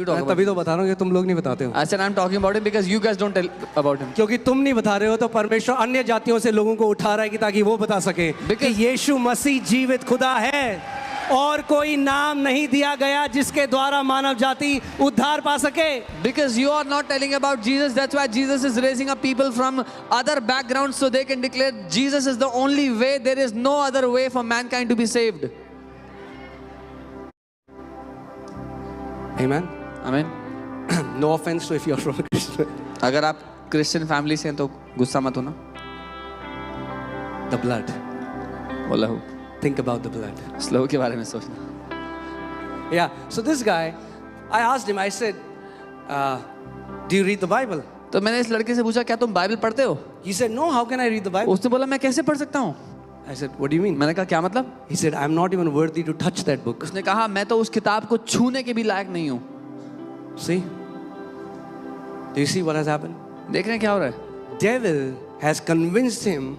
मैं तभी तो बता रहा हूँ कि तुम लोग नहीं बताते हो। I said I'm talking about him because you guys don't tell about him. क्योंकि तुम नहीं बता रहे हो तो परमेश्वर अन्य जातियों से लोगों को उठा रहा है कि ताकि वो बता सके कि यीशु मसीह जीवित खुदा है और कोई नाम नहीं दिया गया जिसके द्वारा मानव जाति उद्धार पा सके। Because you are not telling about Jesus, that's why Jesus is raising up people from other backgrounds so they can declare Jesus is the only way. There is no other way for mankind to be saved. Amen. Amen. No offense to if you are from a Christian. अगर आप Christian family से हैं तो गुस्सा मत होना। The blood. वो लहू। Think about the blood. इस लहू के बारे में सोचना। Yeah. So this guy, I asked him. I said, "Do you read the Bible?" तो मैंने इस लड़के से पूछा क्या तुम बाइबल पढ़ते हो? He said, "No. How can I read the Bible?" उसने बोला मैं कैसे पढ़ सकता हूँ? I said, "What do you mean?" मैंने कहा क्या मतलब? He said, "I'm not even worthy to touch that book." उसने कहा मैं तो उस किताब को छूने के भी लायक नहीं हूँ। See? Do you see what has happened? देख रहे हैं क्या हो रहा है? Devil has convinced him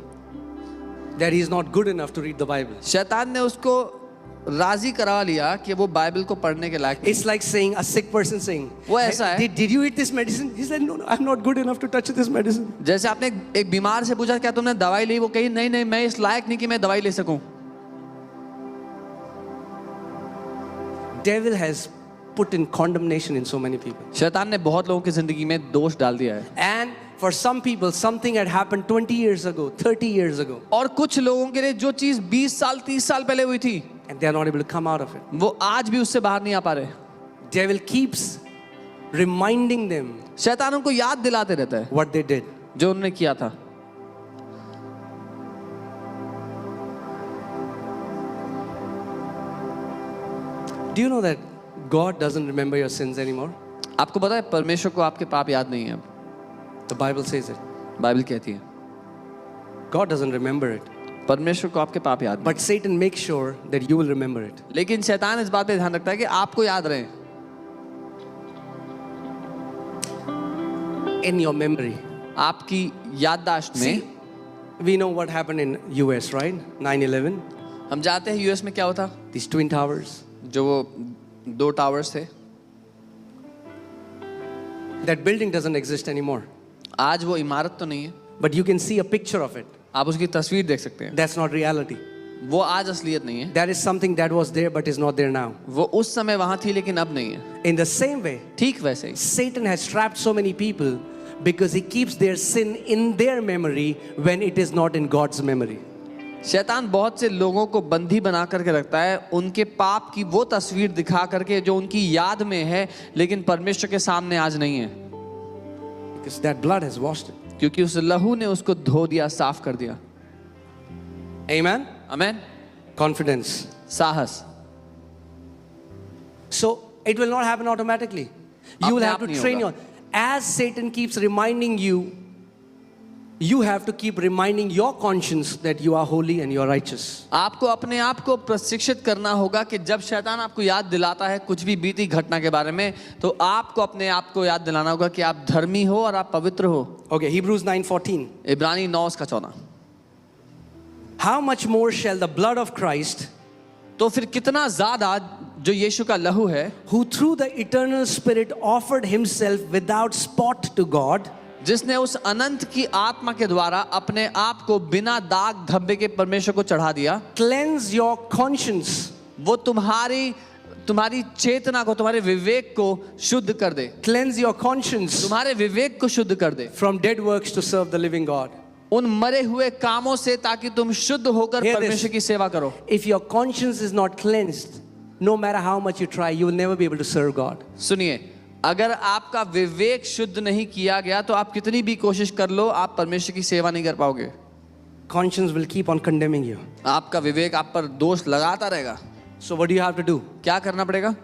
that he is not good enough to read the Bible. शैतान ने उसको राजी करा लिया कि वो बाइबल को पढ़ने के लायक नहीं। It's like saying a sick person saying, वो ऐसा है। Did you eat this medicine? He said, No, I'm not good enough to touch this medicine. जैसे आपने एक बीमार से पूछा क्या तुमने दवाई ली, वो कही नहीं नहीं मैं इस लायक नहीं कि मैं दवाई ले सकूं। Devil has put in condemnation in so many people. शैतान ने बहुत लोगों की जिंदगी में दोष डाल दिया है। And for some people, something had happened 20 years ago, 30 years ago. और कुछ लोगों के लिए जो चीज 20 साल 30 साल पहले हुई थी, And they are not able to come out of it. वो आज भी उससे बाहर नहीं आ पा रहे। Devil keeps reminding them शैतान उनको याद दिलाते रहता है what they did. जो उन्होंने किया था। Do you know that God doesn't remember your sins anymore? आपको पता है परमेश्वर को आपके पाप याद नहीं है अब। The Bible says it. Bible कहती है God doesn't remember it. परमेश्वर को आपके पाप याद नहीं। But Satan makes sure that you will remember it. लेकिन शैतान इस बात पे ध्यान रखता है कि आपको याद रहे In your memory. आपकी याददाश्त में। See, we know what happened in US, right? 9/11. हम जानते हैं यूएस में क्या होता, These twin towers. जो वो दो टावर्स थे। That building doesn't exist anymore. आज वो इमारत तो नहीं है, But you can see a picture of it. आप उसकी तस्वीर देख सकते हैं। That's not reality. वो आज असलियत नहीं है। That is something that was there but is not there now. वो उस समय वहां थी लेकिन अब नहीं है। In the same way, ठीक वैसे ही Satan has trapped so many people because he keeps their sin in their memory when it is not in God's memory. शैतान बहुत से लोगों को बंदी बना करके रखता है उनके पाप की वो तस्वीर दिखा करके जो उनकी याद में है लेकिन परमेश्वर के सामने आज नहीं है। Because that blood has washed it. क्योंकि उस लहू ने उसको धो दिया, साफ कर दिया। Amen? आमेन। Confidence. साहस। So it will not happen automatically. You will have to train your. As Satan keeps reminding you, you have to keep reminding your conscience that you are holy and you are righteous. आपको अपने आप को प्रशिक्षित करना होगा कि जब शैतान आपको याद दिलाता है कुछ भी बीती घटना के बारे में, तो आपको अपने आप को याद दिलाना होगा कि आप धर्मी हो और आप पवित्र हो। Okay, Hebrews 9:14. इब्रानी 9:14। How much more shall the blood of Christ, तो फिर कितना ज्यादा जो यीशु का लहू है, who through the eternal Spirit offered himself without spot to God, जिसने उस अनंत की आत्मा के द्वारा अपने आप को बिना दाग धब्बे के परमेश्वर को चढ़ा दिया, cleanse your conscience. वो तुम्हारी चेतना को, तुम्हारे विवेक को शुद्ध कर दे। Cleanse your conscience तुम्हारे विवेक को शुद्ध कर दे from dead works to serve the living God. उन मरे हुए कामों से, ताकि तुम शुद्ध होकर Hear परमेश्वर की सेवा करो। If your conscience is not cleansed, no matter how much you try, you will never be able to serve God. सुनिए, अगर आपका विवेक शुद्ध नहीं किया गया तो आप कितनी भी कोशिश कर लो, आप परमेश्वर की सेवा नहीं कर पाओगे। Conscience will keep on condemning you. आपका विवेक आप पर दोष लगाता रहेगा। So what do you have to do? क्या करना पड़ेगा?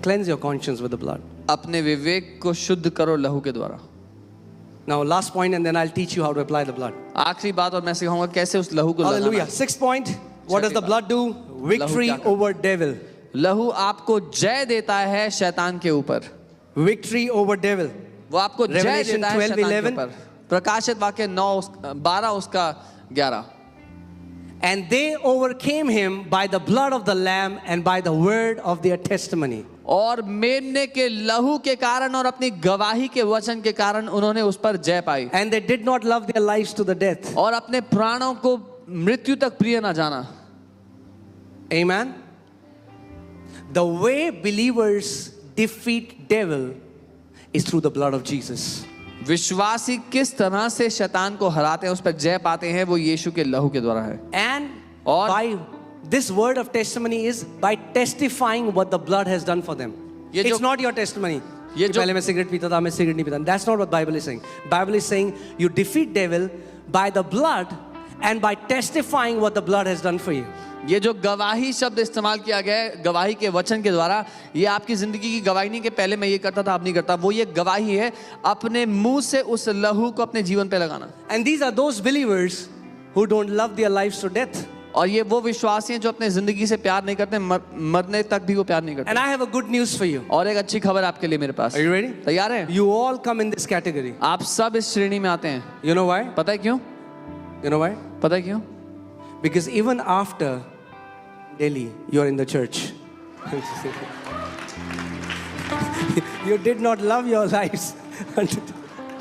Cleanse your conscience with the blood. अपने विवेक को शुद्ध करो लहू के द्वारा। Now last point and then I'll teach you how to apply the blood. आखिरी बात और मैं सिखाऊंगा कैसे उस लहू को लगाना Hallelujah. है। 6th point. What does the blood do? Victory क्या करता है? over devil. लहू आपको जय देता है शैतान के ऊपर। Victory over devil. वो आपको जय Revelation देता है शैतान के 12:11. ऊपर। प्रकाशित वाक्य 9:12 उसका 11। And they overcame him by the blood of the Lamb and by the word of their testimony. और मेमने के लहू के कारण और अपनी गवाही के वचन के कारण उन्होंने उस पर जय पाई। And they did not love their lives to the death. और अपने प्राणों को मृत्यु तक प्रिय ना जाना। Amen. The way believers defeat devil is through the blood of Jesus. विश्वासी किस तरह से शैतान को हराते हैं, उस पर जय पाते हैं, वो यीशु के लहू के द्वारा है। And और by this word of testimony is by testifying what the blood has done for them. ये It's जो- not your testimony. ये कि जो- पहले मैं सिगरेट पीता था, मैं सिगरेट नहीं पीता. That's not what Bible is saying. Bible is saying you defeat devil by the blood and by testifying what the blood has done for you. ये जो गवाही शब्द इस्तेमाल किया गया है, गवाही के वचन के द्वारा, ये आपकी जिंदगी की गवाही नहीं कि पहले मैं ये करता था अब नहीं करता, वो ये गवाही है अपने मुंह से उस लहू को अपने जीवन पे लगाना। And these are those believers who don't love their lives to death. और ये वो विश्वासी हैं जो अपने जिंदगी से प्यार नहीं करते, मरने तक भी वो प्यार नहीं करते। And I have a good news for you. और एक अच्छी खबर आपके लिए मेरे पास। Are you ready? तैयार हैं? You all come in this category. आप सब इस श्रेणी में आते हैं। You know why? पता है क्यों? You know why? पता है क्यों? Because even after Delhi, you're in the church. You did not love your lives.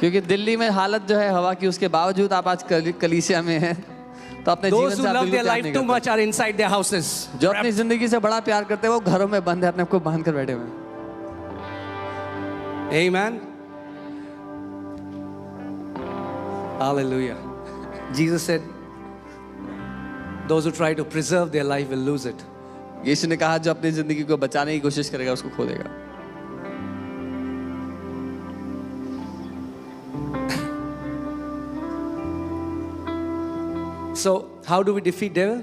क्योंकि दिल्ली में हालत जो है हवा की, उसके बावजूद आप आज कलीसिया में हैं, तो अपने जीवन Those who से आप love बिल्कुल their प्यार life नहीं too करते। much are inside their houses. जो अपनी जिंदगी से बड़ा प्यार करते हैं वो घरों में बंद है, अपने आप को बांध कर बैठे हुए हैं। Amen. Hallelujah. Jesus said, those who try to preserve their life will lose it. यीशु ने कहा जो अपनी जिंदगी को बचाने की कोशिश करेगा उसको खो देगा। So, how do we defeat devil?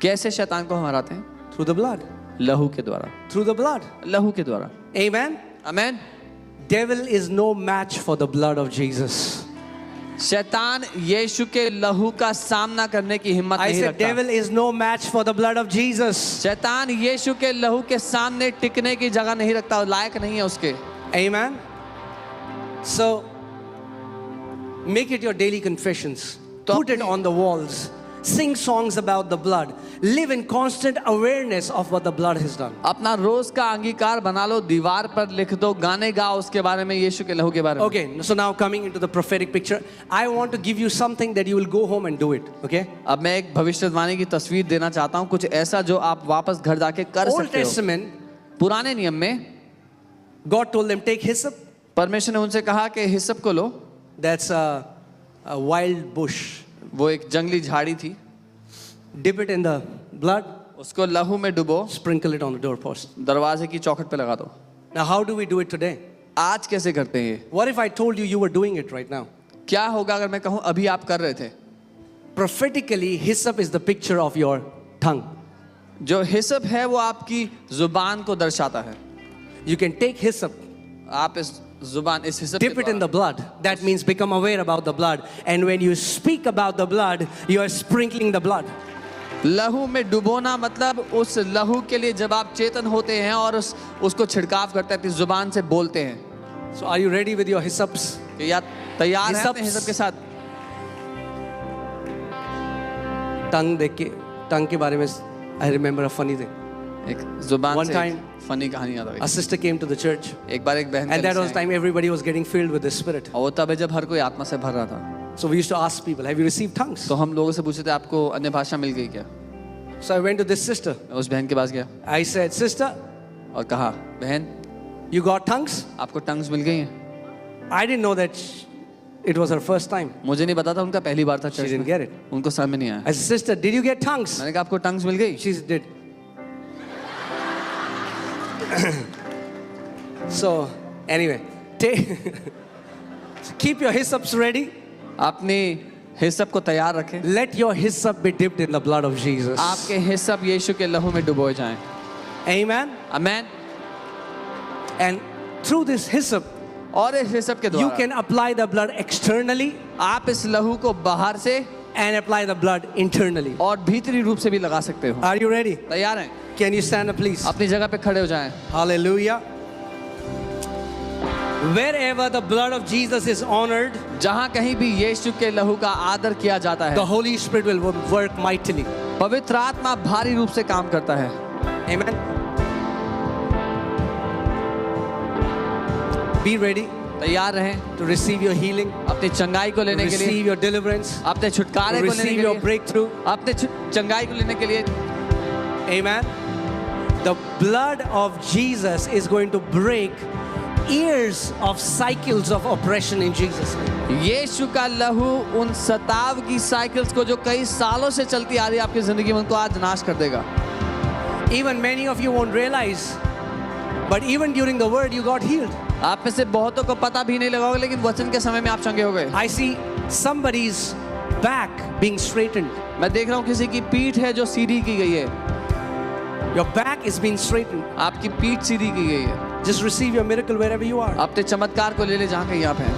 कैसे शैतान को हम हराते हैं? Through the blood. लहू के द्वारा। Through the blood. लहू के द्वारा। Amen. आमीन। Devil is no match for the blood of Jesus. शैतान यीशु के लहू का सामना करने की हिम्मत I नहीं said, रखता। devil is no match for the blood of Jesus. शैतान यीशु के लहू के सामने टिकने की जगह नहीं रखता, और लायक नहीं है उसके। Amen. So, make it your daily confessions. तो Put it on the walls. Sing songs about the blood. Live in constant awareness of what the blood has done. अपना रोज का अंगीकार बना लो, दीवार पर लिख दो, गाने गाओ उसके बारे में, यीशु के लहू के बारे में। Okay, so now coming into the prophetic picture, I want to give you something that you will go home and do it. Okay? अब मैं एक भविष्यवाणी की तस्वीर देना चाहता हूँ, कुछ ऐसा जो आप वापस घर जाके कर Old सकते हो। Testament, पुराने नियम में God told them, take hyssop. परमेश्वर ने उनसे कहा कि हिस्सप को लो। That's a wild bush. वो एक जंगली झाड़ी थी, Dip it in the blood. उसको लहू में डुबो, Sprinkle it on the doorpost. दरवाजे की चौखट पे लगा दो। Now, how do we do it today? आज कैसे करते हैं ये? What if I told you you were doing it right now? क्या होगा अगर मैं कहूँ अभी आप कर रहे थे? Prophetically, hyssop is the picture of your tongue. जो हिस्सप है वो आपकी जुबान को दर्शाता है। You can take hyssop, आप इस जुबान, इस हिस्सप dip it in the blood. That means become aware about the blood. And when you speak about the blood, you are sprinkling the blood. लहू में डुबोना मतलब उस लहू के लिए जब आप चेतन होते हैं और उसको छिड़काव करते हैं, अपनी जुबान से बोलते हैं। So, are you ready with your hyssops? कि या तैयार है अपने हिस्सप हिस्सप के साथ? Tongue देख के, tongue के बारे में, I remember a funny thing. एक जुबान One से time, फनी कहानी याद आ A गई। sister came to the church, एक बार एक बहन and that कलीसिया was I. time everybody was getting filled with the Spirit. और वो तब है जब हर कोई आत्मा से भर रहा था। So we used to ask people, have you received tongues? तो हम लोगों से पूछते थे आपको अन्य भाषा मिल गई क्या? So I went to this sister. मैं उस बहन के पास गया I said, sister, और कहा, बहन you got tongues? आपको टंग्स मिल गई हैं? I didn't know that it was her first time. मुझे नहीं पता था, उनका पहली बार था She चर्च didn't में। get it. उनको समझ में नहीं आया। I said, sister, did you get tongues? मैंने कहा आपको टंग्स मिल गई? She did. So, anyway, keep your hyssops ready. अपनी हिस्सप को तैयार रखें। Let your hyssop be dipped in the blood of Jesus. आपके हिस्सप यीशु के लहू में डुबोए जाएं। Amen. Amen. And through this hyssop, और इस हिस्सप के you द्वारा can apply the blood externally आप इस लहू को बाहर से and apply the blood internally. और भीतरी रूप से भी लगा सकते हो। Are you ready? तैयार हैं? Can you stand up, please? अपनी जगह पे खड़े हो जाएं। Hallelujah. Wherever the blood of Jesus is honored, जहाँ कहीं भी यीशु के लहू का आदर किया जाता है, the Holy Spirit will work mightily. पवित्र आत्मा भारी रूप से काम करता है। Amen. Be ready तैयार रहें to receive your healing, अपनी चंगाई को to लेने के लिए, receive your deliverance, अपने छुटकारे to को लेने receive के your लिए, breakthrough. अपने चंगाई को लेने के लिए। Amen. The blood of Jesus is going to break years of cycles of oppression in Jesus' name. यीशु का लहू उन सताव की साइकिल्स को जो कई सालों से चलती आ रही है आपकी जिंदगी में, उनको आज नाश कर देगा। Even many of you won't realize, but even during the word you got healed. आप में से बहुतों को पता भी नहीं लगा होगा, लेकिन वचन के समय में आप चंगे हो गए। I see somebody's back being straightened. मैं देख रहा हूँ किसी की पीठ है जो सीधी की गई है। Your back is being straightened. आपकी पीठ सीधी की गई है। Just receive your miracle wherever you are. अपने चमत्कार को ले ले जहाँ कहीं आप हैं।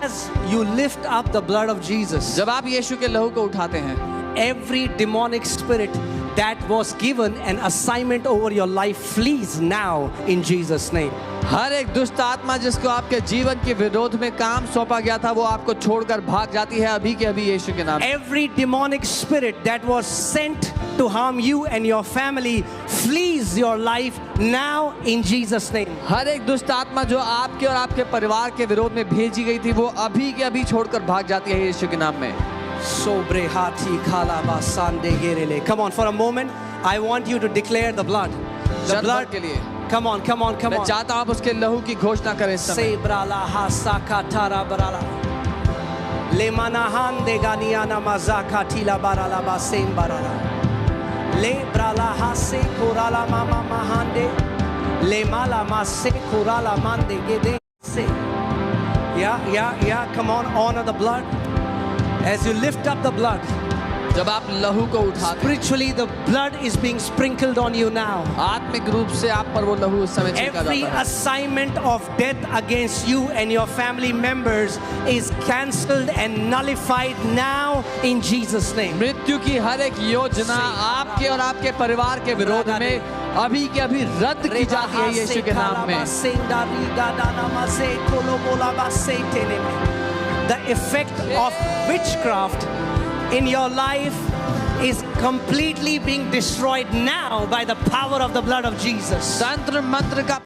As you lift up the blood of Jesus, जब आप यीशु के लहू को उठाते हैं, every demonic spirit that was given an assignment over your life flees now in Jesus' name. हर एक दुष्ट आत्मा जिसको आपके जीवन के विरोध में काम सौंपा गया था, वो आपको छोड़कर भाग जाती है अभी के अभी यीशु के नाम। Every demonic spirit that was sent to harm you and your family flees your life now in Jesus' name. हर एक दुष्ट आत्मा जो आपके और आपके परिवार के विरोध में भेजी गई थी, वो अभी के अभी छोड़कर भाग जाती है यीशु के नाम में। Sobre hati kalaba sande gerele. Come on, for a moment, I want you to declare the blood. The क्षण भर blood. के लिए Come on, come on, come मैं on. चाहता हूं आप उसके लहू की घोषणा करें इस समय। Se brala hasaka tara brala. Le manahan de ganiana mazaka tila barala basen barala. Le brala hase korala mama mahande. Le mala mase korala mande gede se. Yeah. Come on, honor the blood. As you lift up the blood, जब आप लहू को उठाते हैं, spiritually the blood is being sprinkled on you now. आत्मिक रूप से आप पर वो लहू उस समय छिड़का Every जाता है। assignment of death against you and your family members is cancelled and nullified now in Jesus' name. मृत्यु की हर एक योजना आपके और आपके परिवार के विरोध में अभी के अभी रद्द की जाती है यीशु के नाम में। The effect of witchcraft in your life is completely being destroyed now by the power of the blood of Jesus. तंत्र मंत्र का